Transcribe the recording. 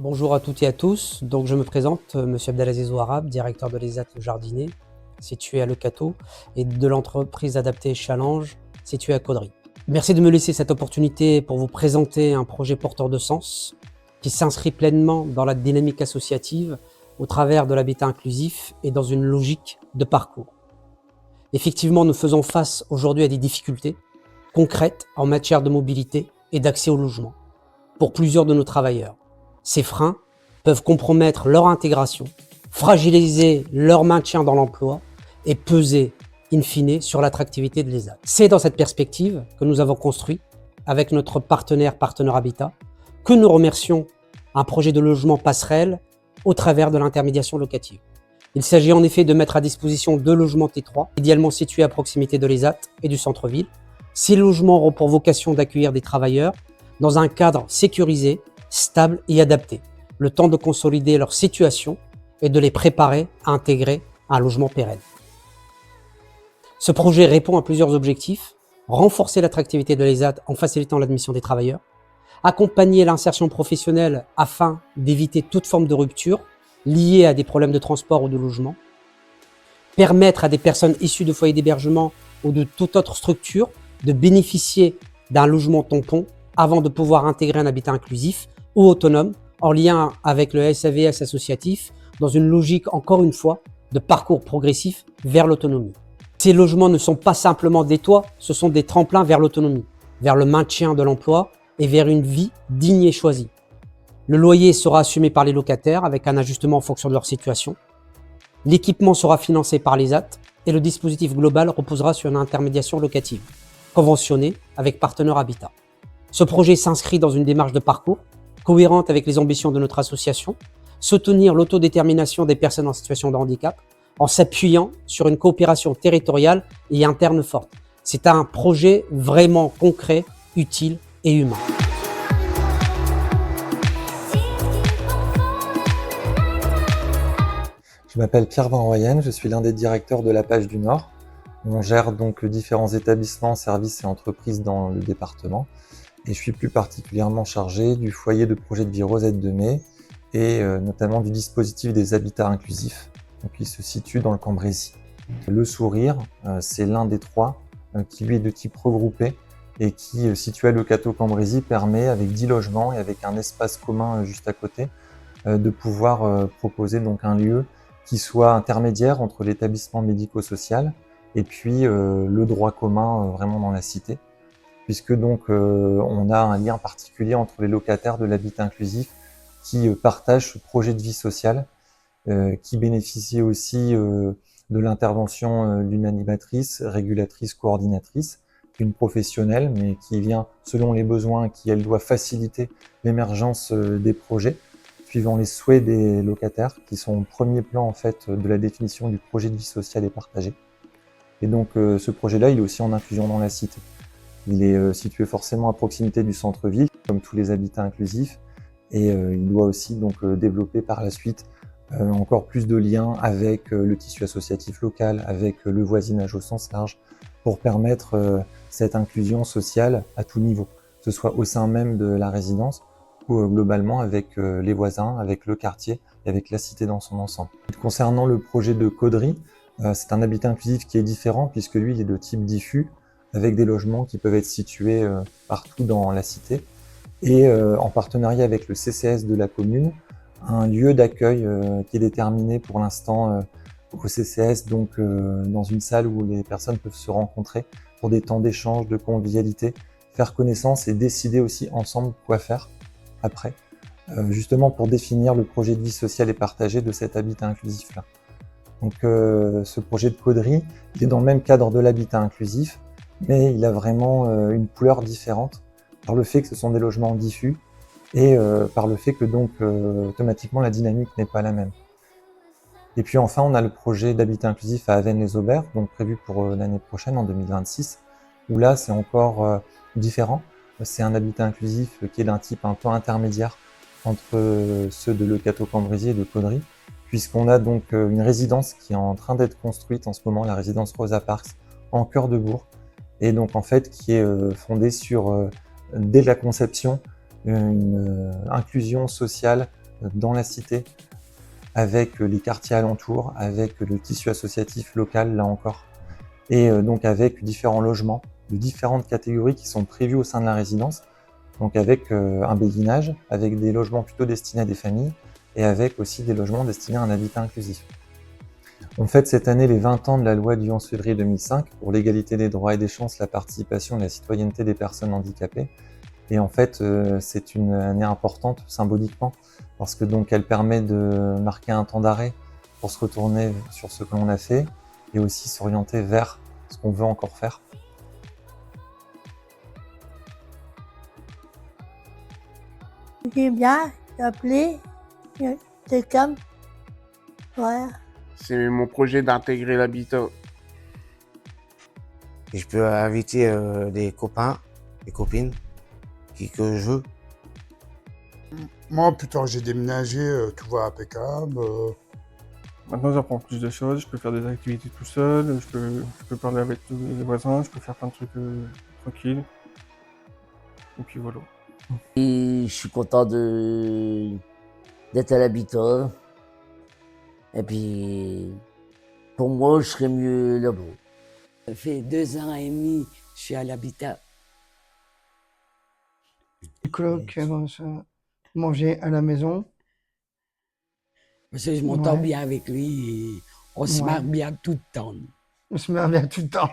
Bonjour à toutes et à tous. Donc je me présente, Monsieur Abdelaziz Ouarab, directeur de l'ESAT Le Jardinet, situé à Le Cateau, et de l'entreprise adaptée Challenge, située à Caudry. Merci de me laisser cette opportunité pour vous présenter un projet porteur de sens qui s'inscrit pleinement dans la dynamique associative au travers de l'habitat inclusif et dans une logique de parcours. Effectivement, nous faisons face aujourd'hui à des difficultés concrètes en matière de mobilité et d'accès au logement pour plusieurs de nos travailleurs. Ces freins peuvent compromettre leur intégration, fragiliser leur maintien dans l'emploi et peser, in fine, sur l'attractivité de l'ESAT. C'est dans cette perspective que nous avons construit, avec notre partenaire Habitat, que nous remercions, un projet de logement passerelle au travers de l'intermédiation locative. Il s'agit en effet de mettre à disposition 2 logements T3, idéalement situés à proximité de l'ESAT et du centre-ville. Ces logements auront pour vocation d'accueillir des travailleurs dans un cadre sécurisé, stable et adapté, le temps de consolider leur situation et de les préparer à intégrer un logement pérenne. Ce projet répond à plusieurs objectifs: renforcer l'attractivité de l'ESAT en facilitant l'admission des travailleurs, accompagner l'insertion professionnelle afin d'éviter toute forme de rupture liée à des problèmes de transport ou de logement, permettre à des personnes issues de foyers d'hébergement ou de toute autre structure de bénéficier d'un logement tampon avant de pouvoir intégrer un habitat inclusif ou autonome en lien avec le SAVS associatif dans une logique, encore une fois, de parcours progressif vers l'autonomie. Ces logements ne sont pas simplement des toits, ce sont des tremplins vers l'autonomie, vers le maintien de l'emploi et vers une vie digne et choisie. Le loyer sera assumé par les locataires avec un ajustement en fonction de leur situation. L'équipement sera financé par l'ESAT et le dispositif global reposera sur une intermédiation locative, conventionnée avec Partenaire Habitat. Ce projet s'inscrit dans une démarche de parcours, cohérente avec les ambitions de notre association, soutenir l'autodétermination des personnes en situation de handicap, en s'appuyant sur une coopération territoriale et interne forte. C'est un projet vraiment concret, utile et humain. Je m'appelle Pierre Van Royen, je suis l'un des directeurs de la Page du Nord. On gère donc différents établissements, services et entreprises dans le département. Et je suis plus particulièrement chargé du foyer de projet de vie Rosette de Mai et notamment du dispositif des habitats inclusifs, donc qui se situe dans le Cambrésis. Le Sourire, c'est l'un des 3 qui lui est de type regroupé et qui, situé à Le Cateau-Cambrésis, permet avec 10 logements et avec un espace commun juste à côté, de pouvoir proposer donc un lieu qui soit intermédiaire entre l'établissement médico-social et puis le droit commun vraiment dans la cité, puisque donc on a un lien particulier entre les locataires de l'habitat inclusif qui partagent ce projet de vie sociale, qui bénéficient aussi de l'intervention d'une animatrice, régulatrice, coordinatrice, une professionnelle, mais qui vient selon les besoins, qui elle doit faciliter l'émergence des projets, suivant les souhaits des locataires, qui sont au premier plan en fait de la définition du projet de vie sociale et partagé. Et donc ce projet-là, il est aussi en inclusion dans la cité. Il est situé forcément à proximité du centre-ville, comme tous les habitats inclusifs, et il doit aussi donc développer par la suite encore plus de liens avec le tissu associatif local, avec le voisinage au sens large, pour permettre cette inclusion sociale à tout niveau, que ce soit au sein même de la résidence ou globalement avec les voisins, avec le quartier et avec la cité dans son ensemble. Concernant le projet de Caudry, c'est un habitat inclusif qui est différent puisque lui il est de type diffus, avec des logements qui peuvent être situés partout dans la cité, et en partenariat avec le CCS de la commune, un lieu d'accueil qui est déterminé pour l'instant au CCS, donc dans une salle où les personnes peuvent se rencontrer pour des temps d'échange, de convivialité, faire connaissance et décider aussi ensemble quoi faire après, justement pour définir le projet de vie sociale et partagé de cet habitat inclusif-là. Donc ce projet de Caudry, il est dans le même cadre de l'habitat inclusif, mais il a vraiment une couleur différente par le fait que ce sont des logements diffus et par le fait que donc automatiquement la dynamique n'est pas la même. Et puis enfin, on a le projet d'habitat inclusif à Avesnes-les-Aubert, donc prévu pour l'année prochaine, en 2026, où là c'est encore différent. C'est un habitat inclusif qui est d'un type un peu intermédiaire entre ceux de Le Cateau-Cambrésis et de Caudry, puisqu'on a donc une résidence qui est en train d'être construite en ce moment, la résidence Rosa Parks, en cœur de bourg, et donc en fait qui est fondée sur, dès la conception, une inclusion sociale dans la cité, avec les quartiers alentours, avec le tissu associatif local, là encore, et donc avec différents logements de différentes catégories qui sont prévus au sein de la résidence, donc avec un béguinage, avec des logements plutôt destinés à des familles, et avec aussi des logements destinés à un habitat inclusif. On fête cette année les 20 ans de la loi du 11 février 2005 pour l'égalité des droits et des chances, la participation et la citoyenneté des personnes handicapées. Et en fait, c'est une année importante symboliquement parce que donc elle permet de marquer un temps d'arrêt pour se retourner sur ce que l'on a fait et aussi s'orienter vers ce qu'on veut encore faire. J'ai bien appelé, c'est comme, voilà. C'est mon projet d'intégrer l'habitat. Et je peux inviter des copains, des copines que je veux. Moi, plus tard j'ai déménagé, tout va impeccable. Maintenant, j'apprends plus de choses, je peux faire des activités tout seul, je peux parler avec tous les voisins, je peux faire plein de trucs tranquilles. Et puis voilà. Et je suis content d'être à l'habitat. Et puis, pour moi, je serais mieux là-bas. Ça fait 2 ans et demi que je suis à l'habitat. Les colocs manger à la maison. Parce que je m'entends Ouais. bien avec lui et on se Ouais. marre bien tout le temps. On se met bien tout le temps.